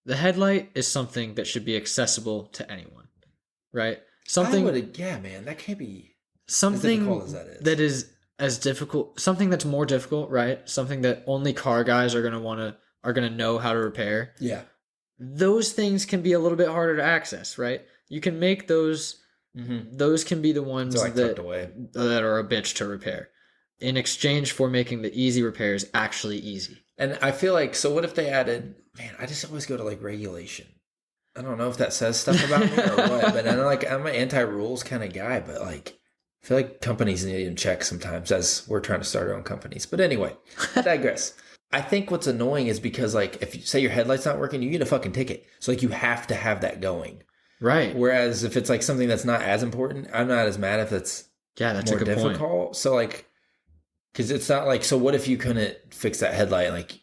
A: The headlight is something that should be accessible to anyone, right?
B: Yeah, man, that can't be
A: something
B: as difficult as that is.
A: That is as difficult, something that's more difficult, right? Something that only car guys are gonna know how to repair.
B: Yeah,
A: those things can be a little bit harder to access, right? You can make those. Mm-hmm. Those can be the ones that are a bitch to repair, in exchange for making the easy repairs actually easy.
B: And I feel like, so what if they added, man, I just always go to like regulation. I don't know if that says stuff about me or what, but I'm an anti-rules kind of guy, but like, I feel like companies need to check sometimes as we're trying to start our own companies. But anyway, I digress. I think what's annoying is because like, if you say your headlight's not working, you get a fucking ticket. So like, you have to have that going.
A: Right.
B: Whereas if it's like something that's not as important, I'm not as mad if it's
A: that's
B: more
A: a good
B: difficult.
A: Point.
B: So like, because it's not like, so what if you couldn't fix that headlight? Like,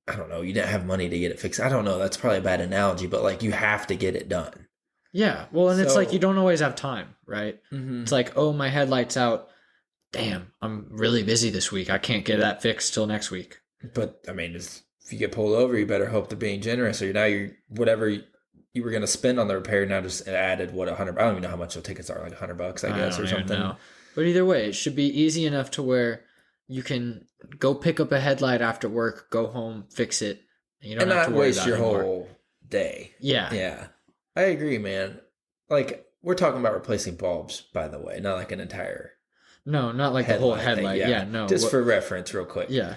B: I don't know, you didn't have money to get it fixed. I don't know. That's probably a bad analogy, but like you have to get it done.
A: Yeah. Well, and it's like you don't always have time, right?
B: Mm-hmm.
A: It's like, oh, my headlight's out. Damn, I'm really busy this week. I can't get that fixed till next week.
B: But I mean, if you get pulled over, you better hope they're being generous. Or you're whatever you were going to spend on the repair now just added $100. I don't even know how much the tickets are, like $100, I guess, or something. Know.
A: But either way, it should be easy enough to where you can go pick up a headlight after work, go home, fix it, and you don't have to worry
B: waste your whole day.
A: Yeah.
B: Yeah. I agree, man. Like, we're talking about replacing bulbs, by the way, not like an entire...
A: No, not like the whole headlight. Yeah, no.
B: Just for reference, real quick.
A: Yeah.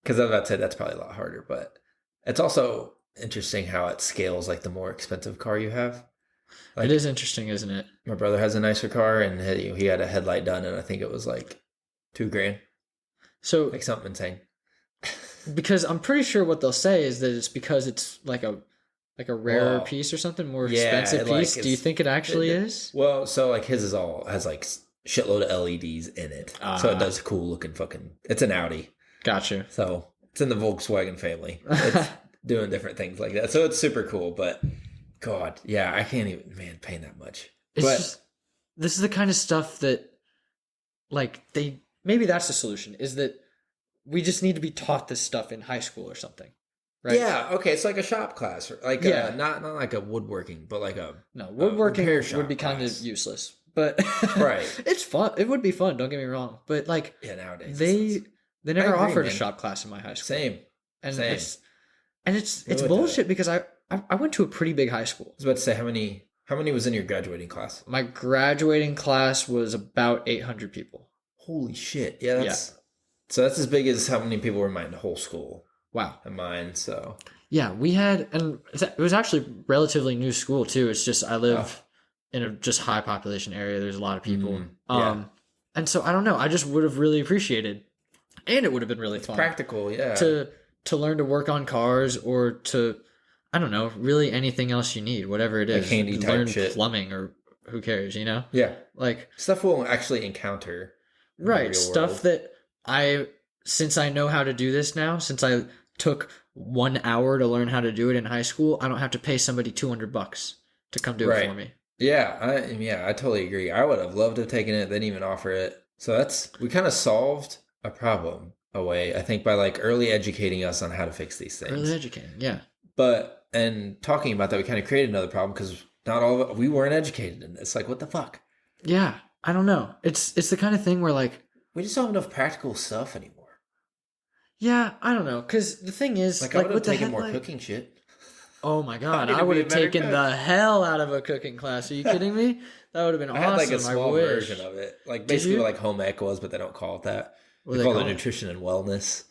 B: Because I was about to say that's probably a lot harder, but it's also interesting how it scales, like, the more expensive car you have. Like,
A: it is interesting, isn't it?
B: My brother has a nicer car, and he had a headlight done, and I think it was, like, $2,000.
A: So...
B: like, something insane.
A: Because I'm pretty sure what they'll say is that it's because it's like a rarer piece or something, more expensive piece. Do you think it actually is?
B: Well, so like his has like shitload of LEDs in it, so it does cool looking fucking. It's an Audi.
A: Gotcha.
B: So it's in the Volkswagen family. It's doing different things like that, so it's super cool. But God, yeah, I can't even paying that much.
A: This is the kind of stuff that, like, maybe that's the solution. Is that we just need to be taught this stuff in high school or something, right?
B: Yeah, okay, it's like a shop class, like not like a woodworking, but like
A: woodworking would be kind of useless, but
B: right,
A: it's fun. It would be fun. Don't get me wrong, but like
B: nowadays
A: they never offered a shop class in my high school.
B: Same.
A: It's bullshit because I went to a pretty big high school.
B: I was about to say how many was in your graduating class?
A: My graduating class was about 800 people.
B: Holy shit! Yeah, So that's as big as how many people were in my whole school.
A: Wow.
B: In mine, so.
A: Yeah, we had, and it was actually relatively new school too. It's just I live in a just high population area. There's a lot of people.
B: Yeah.
A: And so I don't know. I just would have really appreciated, and it would have been really
B: It's
A: fun
B: practical, yeah.
A: to learn to work on cars or to, I don't know, really anything else you need, whatever it is.
B: Like handy type
A: learn
B: shit.
A: plumbing or who cares, you know?
B: Yeah.
A: Like
B: Stuff we'll actually encounter.
A: right, stuff that since I know how to do this now, since I took 1 hour to learn how to do it in high school, I don't have to pay somebody $200 to come do it for me.
B: Yeah, I totally agree. I would have loved to have taken it, they didn't even offer it. So we kind of solved a problem away, I think, by like early educating us on how to fix these things.
A: Early educating, yeah.
B: But, and talking about that, we kind of created another problem because not all of it, we weren't educated in this. Like, what the fuck?
A: Yeah, I don't know. It's the kind of thing where like,
B: we just don't have enough practical stuff anymore.
A: Yeah, I don't know. Because the thing is,
B: like I would have taken more cooking shit.
A: Oh my god, I would have taken the hell out of a cooking class. Are you kidding me? That would have been awesome. I had like a small version
B: of it. Like basically like home ec was, but they don't call it that. They call it nutrition and wellness.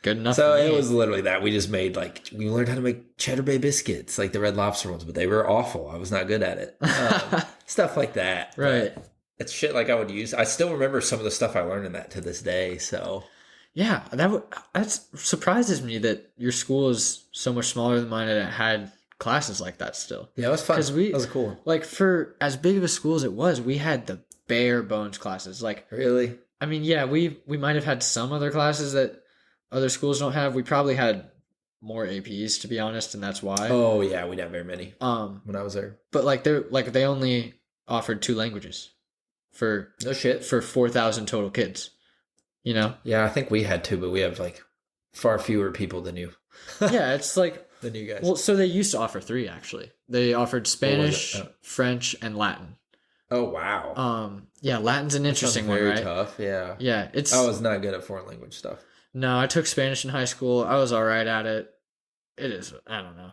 A: Good enough.
B: So it was literally that. We just made we learned how to make Cheddar Bay biscuits, like the Red Lobster ones, but they were awful. I was not good at it. Stuff like that.
A: Right.
B: It's shit like I would use. I still remember some of the stuff I learned in that to this day. So
A: yeah, that surprises me that your school is so much smaller than mine and it had classes like that still.
B: Yeah, it was fun. That was cool.
A: Like for as big of a school as it was, we had the bare bones classes. Like
B: really?
A: I mean, yeah, we might have had some other classes that other schools don't have. We probably had more APs, to be honest, and that's why.
B: Oh yeah, we didn't have very many. When I was there.
A: But they only offered 2 languages for
B: no shit
A: for 4,000 total kids. You know?
B: Yeah, I think we had 2, but we have like far fewer people than you.
A: Yeah, it's like
B: than you guys.
A: Well, so they used to offer 3 actually. They offered Spanish, French, and Latin.
B: Oh wow.
A: Yeah, Latin's an interesting one, right?
B: Very tough. Yeah.
A: Yeah,
B: I was not good at foreign language stuff.
A: No, I took Spanish in high school. I was all right at it. It is, I don't know.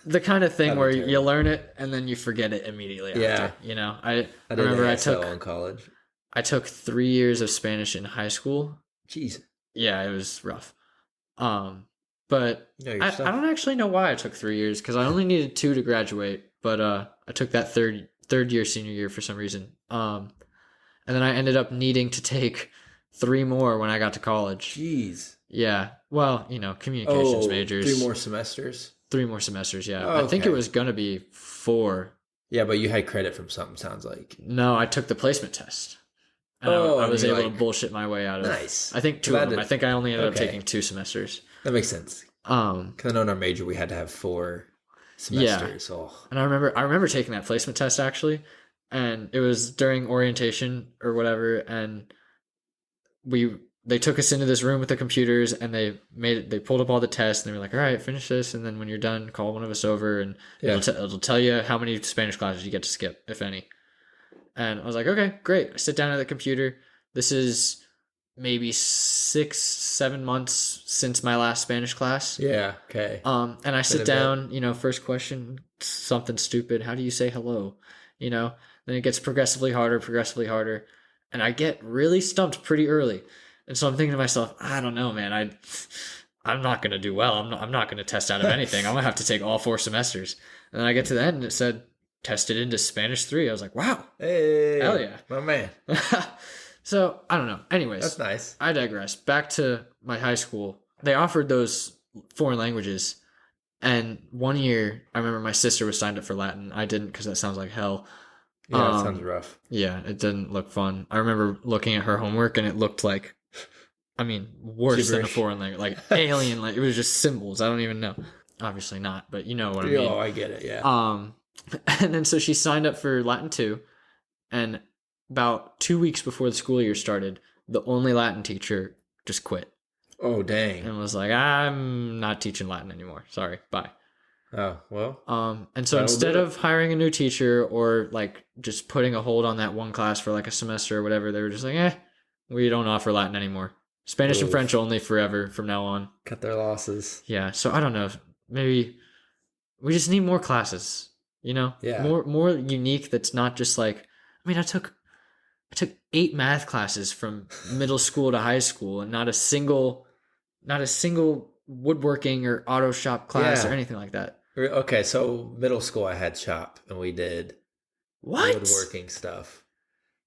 A: The kind of thing where you learn it and then you forget it immediately after. Yeah. You know, I remember I took
B: in college.
A: I took 3 years of Spanish in high school.
B: Jeez.
A: Yeah, it was rough. But I don't actually know why I took 3 years because I only needed 2 to graduate. But I took that third year senior year for some reason. And then I ended up needing to take 3 more when I got to college.
B: Jeez.
A: Yeah. Well, communications majors.
B: 3 more semesters?
A: 3 more semesters, yeah. Okay. I think it was going to be 4.
B: Yeah, but you had credit from something, sounds like.
A: No, I took the placement test. I was able to bullshit my way out of it.
B: Nice.
A: I think 2 of them. I think I only ended up taking 2 semesters.
B: That makes sense. Because I know in our major we had to have 4 semesters. Yeah. Oh.
A: And I remember taking that placement test actually, and it was during orientation or whatever, and they took us into this room with the computers and they pulled up all the tests and they were like, all right, finish this, and then when you're done, call one of us over and it'll tell you how many Spanish classes you get to skip, if any. And I was like, okay, great. I sit down at the computer. This is maybe 6-7 months since my last Spanish class.
B: Yeah. Okay.
A: And I sit down, first question, something stupid. How do you say hello? Then it gets progressively harder. And I get really stumped pretty early. And so I'm thinking to myself, I don't know, man. I'm not going to do well. I'm not going to test out of anything. I'm going to have to take all 4 semesters. And then I get to the end and it said, tested into Spanish 3. I was like, wow.
B: Hey.
A: Hell yeah.
B: My man.
A: So, I don't know. Anyways.
B: That's nice.
A: I digress. Back to my high school. They offered those foreign languages. And 1 year, I remember my sister was signed up for Latin. I didn't because that sounds like hell.
B: Yeah, that sounds rough.
A: Yeah, it didn't look fun. I remember looking at her homework and it looked like, worse than a foreign language. Like alien, like it was just symbols. I don't even know. Obviously not, but you know what I mean.
B: Oh, I get it, yeah.
A: And then so she signed up for Latin 2, and about 2 weeks before the school year started, the only Latin teacher just quit.
B: Oh, dang.
A: And was like, I'm not teaching Latin anymore. Sorry, bye.
B: Oh, well.
A: And so instead of hiring a new teacher or like just putting a hold on that one class for like a semester or whatever, they were just like, we don't offer Latin anymore. Spanish and French only forever from now on.
B: Cut their losses.
A: Yeah, so I don't know. Maybe we just need more classes.
B: Yeah.
A: More unique. That's not just like, I took 8 math classes from middle school to high school, and not a single woodworking or auto shop class or anything like that.
B: Okay, so middle school I had shop and we did
A: What?
B: woodworking stuff.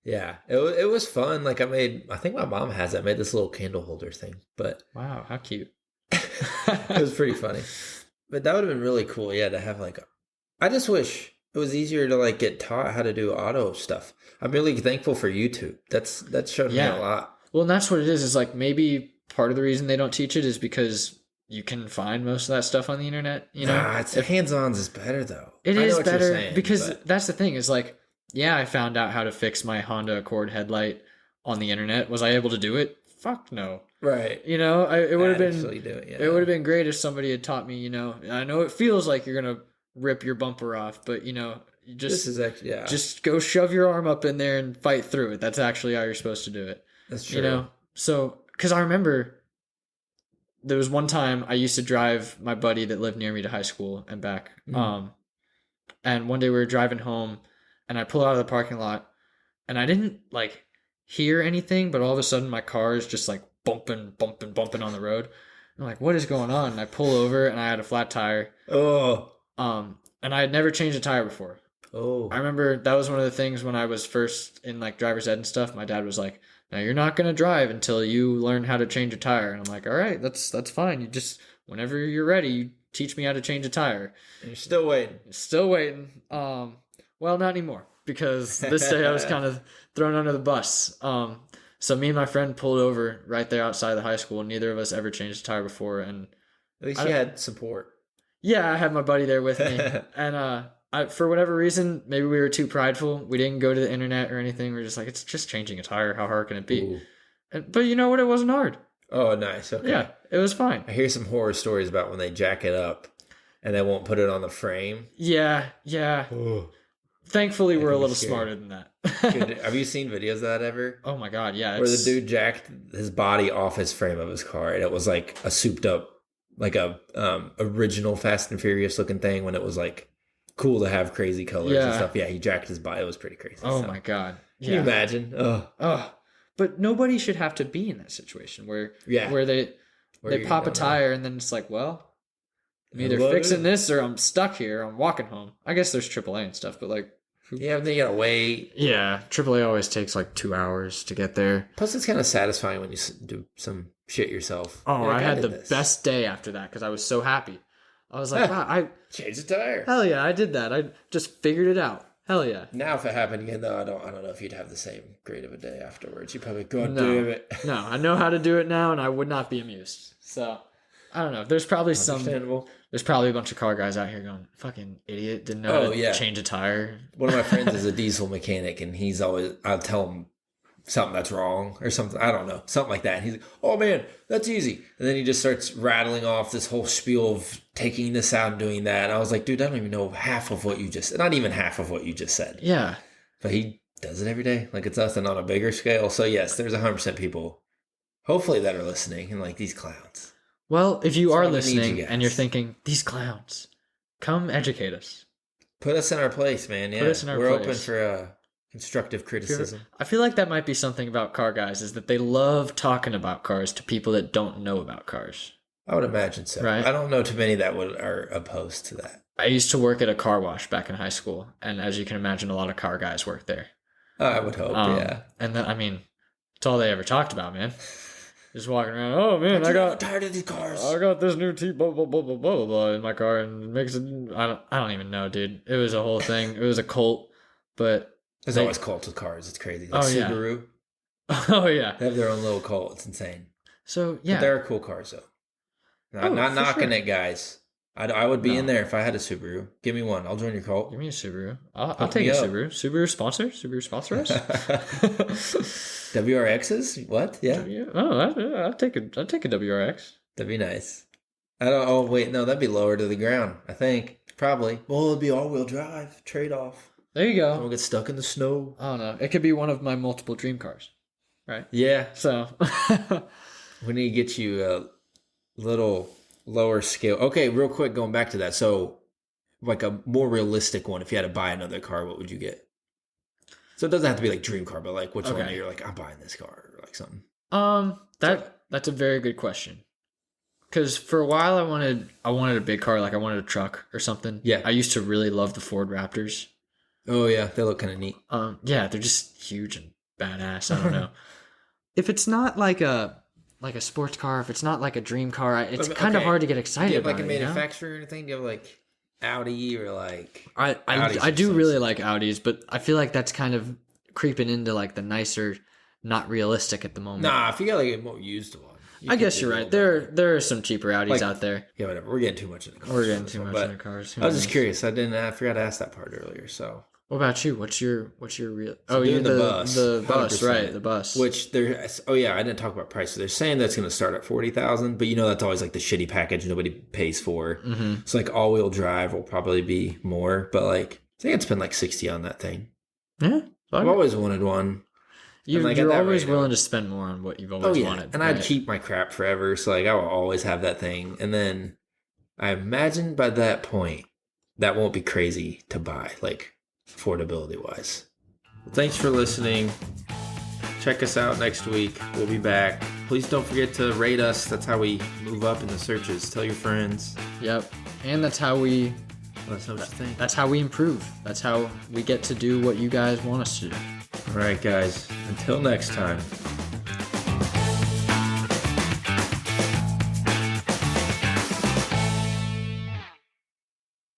B: Yeah, it was fun. Like I think my mom has it. I made this little candle holder thing, but
A: Wow, how cute.
B: it was pretty funny. But that would have been really cool, yeah, to have like I just wish it was easier to like get taught how to do auto stuff. I'm really thankful for YouTube. That's shown me a
A: Yeah.
B: lot.
A: Well, and that's what it is like maybe part of the reason they don't teach it is because you can find most of that stuff on the internet, you know?
B: Nah, it's
A: If
B: hands-ons is better though.
A: it
B: I know
A: is
B: what you're
A: better
B: saying,
A: because
B: but
A: that's the thing is like, yeah, I found out how to fix my Honda Accord headlight on the internet. Was I able to do it? Fuck no.
B: right.
A: You know, it would have
B: I'd
A: been
B: actually do it,
A: it would
B: yeah.
A: have been great if somebody had taught me, you know. I know it feels like you're going to rip your bumper off, but you know, you
B: This is actually yeah.
A: just go shove your arm up in there and fight through it. That's actually how you're supposed to do it.
B: That's
A: You
B: true.
A: know? So, cuz I remember there was one time I used to drive my buddy that lived near me to high school and back.
B: Mm.
A: And one day we were driving home and I pull out of the parking lot and I didn't like hear anything, but all of a sudden my car is just like bumping on the road. I'm like, what is going on? And I pull over and I had a flat tire.
B: Oh.
A: And I had never changed a tire before. I
B: Oh.
A: remember that was one of the things when I was first in like driver's ed and stuff. My dad was like, "Now you're not gonna drive until you learn how to change a tire." And I'm like, "All right, that's fine. You just whenever you're ready, you teach me how to change a tire."
B: And you're still waiting.
A: Still waiting. Well, not anymore because this day I was kind of thrown under the bus. So me and my friend pulled over right there outside the high school. Neither of us ever changed a tire before, and
B: At least
A: I,
B: you had support.
A: yeah, I had my buddy there with me, and for whatever reason, maybe we were too prideful. We didn't go to the internet or anything. We are just like, it's just changing a tire. How hard can it be?
B: Ooh.
A: But you know what? It wasn't hard.
B: Oh, nice. Okay.
A: Yeah, it was fine.
B: I hear some horror stories about when they jack it up and they won't put it on the frame.
A: Yeah, yeah.
B: Oh,
A: Thankfully,
B: that
A: we're a
B: can be
A: little
B: scary.
A: smarter than that.
B: Have you seen videos of that ever?
A: Oh my god, yeah.
B: Where the dude jacked his body off his frame of his car, and it was like a souped up, like a original Fast and Furious looking thing when it was like cool to have crazy colors and
A: Yeah.
B: stuff. Yeah, he jacked his body. It was pretty crazy.
A: Oh
B: so.
A: my god.
B: Can you
A: Yeah.
B: imagine? Oh,
A: Oh, but nobody should have to be in that situation where
B: yeah.
A: where they
B: Where
A: they
B: you
A: pop a
B: don't know.
A: tire and then it's like, well, I'm either
B: Hello?
A: fixing this or I'm stuck here. I'm walking home. I guess there's AAA and stuff, but like,
B: Yeah, but then you gotta wait.
A: yeah, AAA always takes like 2 hours to get there.
B: Plus, it's kind of satisfying when you do some shit yourself.
A: Oh,
B: You're like,
A: I had
B: did
A: the
B: this.
A: best day after that because I was so happy. I was like, wow, I
B: Change the tire.
A: hell yeah, I did that. I just figured it out. Hell yeah.
B: Now, if it happened again, though, I don't know if you'd have the same great of a day afterwards. You'd probably, God
A: No.
B: damn it.
A: No, I know how to do it now, and I would not be amused. So I don't know. There's probably
B: Understandable.
A: there's probably a bunch of car guys out here going, "Fucking idiot, didn't know how to
B: yeah.
A: change a tire."
B: One of my friends is a diesel mechanic, and he's always, I'll tell him something that's wrong or something, I don't know, something like that. And he's like, oh man, that's easy. And then he just starts rattling off this whole spiel of taking this out and doing that. And I was like, dude, I don't even know half of what you just, not even half of what you just said.
A: Yeah.
B: But he does it every day. Like it's nothing on a bigger scale. So yes, there's 100% people, hopefully, that are listening and like these clowns.
A: Well, if you
B: So
A: are
B: I'm gonna need
A: listening
B: you
A: and you're
B: guys.
A: thinking these clowns, come educate us.
B: Put us in our place, man. Yeah,
A: Put us in our
B: we're
A: place.
B: open for constructive criticism.
A: I feel like that might be something about car guys is that they love talking about cars to people that don't know about cars.
B: I would imagine so.
A: Right.
B: I don't know too many that are opposed to that.
A: I used to work at a car wash back in high school, and as you can imagine, a lot of car guys work there.
B: I would hope, yeah.
A: And then, I mean, it's all they ever talked about, man. Just walking around. Oh man, I got
B: tired of these cars.
A: I got this new T blah blah blah blah blah blah in my car, and it makes it. I don't even know, dude. It was a whole thing. It was a cult, but
B: There's always cults with cars. It's crazy. Like
A: Oh, yeah.
B: Subaru,
A: oh yeah.
B: they have their own little cult. It's insane.
A: So
B: But
A: yeah,
B: they're cool cars, though.
A: Oh,
B: Not
A: for
B: knocking
A: sure.
B: it, guys. I would be
A: No.
B: in there if I had a Subaru. Give me one. I'll join your cult.
A: give me a Subaru. I'll
B: Hook
A: take
B: me
A: a
B: up.
A: Subaru. Subaru sponsor. Subaru sponsor us.
B: WRXs? What? Yeah,
A: I'll take a WRX.
B: that'd be nice. I don't. Oh wait, no, that'd be lower to the ground. I think probably. Well, it'd be all-wheel drive. Trade off.
A: There you
B: Don't
A: go.
B: get stuck in the snow.
A: I don't know. It could be one of my multiple dream cars, right?
B: Yeah,
A: So,
B: we need to get you a little lower scale. Okay, real quick, going back to that. So, like a more realistic one, if you had to buy another car, what would you get? So it doesn't have to be like dream car, but like which one
A: Okay.
B: you're like, I'm buying this car or like something.
A: that's a very good question. because for a while I wanted a big car, like I wanted a truck or something.
B: Yeah.
A: I used to really love the Ford Raptors.
B: Oh yeah, they look kind of neat.
A: Yeah, they're just huge and badass. I don't know. If it's not like a sports car, if it's not like a dream car, it's kind of hard to get excited
B: Do you have
A: about
B: like a
A: it,
B: manufacturer or anything? Do you have like Audi or like
A: I do really like Audis, but I feel like that's kind of creeping into like the nicer, not realistic at the moment.
B: Nah, if you got like a more used one.
A: I guess you're right. There are some cheaper Audis out there.
B: Yeah, whatever. We're getting too much into cars.
A: We're getting too much into cars.
B: I was just curious. I forgot to ask that part earlier. So
A: what about you? What's your real?
B: So
A: you're
B: the bus.
A: The bus,
B: 100%.
A: right? The bus.
B: Which they're I didn't talk about prices. They're saying that's going to start at 40,000, but that's always like the shitty package nobody pays for. Mm-hmm. It's like all wheel drive will probably be more, but like I think I'd spend like 60 on that thing.
A: Yeah,
B: I've always wanted one.
A: You're always willing to spend more on what you've always wanted.
B: And I'd keep my crap forever, so like I will always have that thing. And then I imagine by that point that won't be crazy to buy, like affordability wise. Well, thanks for listening. Check us out next week. We'll be back. Please don't forget to rate us. That's how we move up in the searches. Tell your friends.
A: Yep. And that's how we
B: let us know what you think.
A: That's how we improve. That's how we get to do what you guys want us to do.
B: All right, guys. Until next time.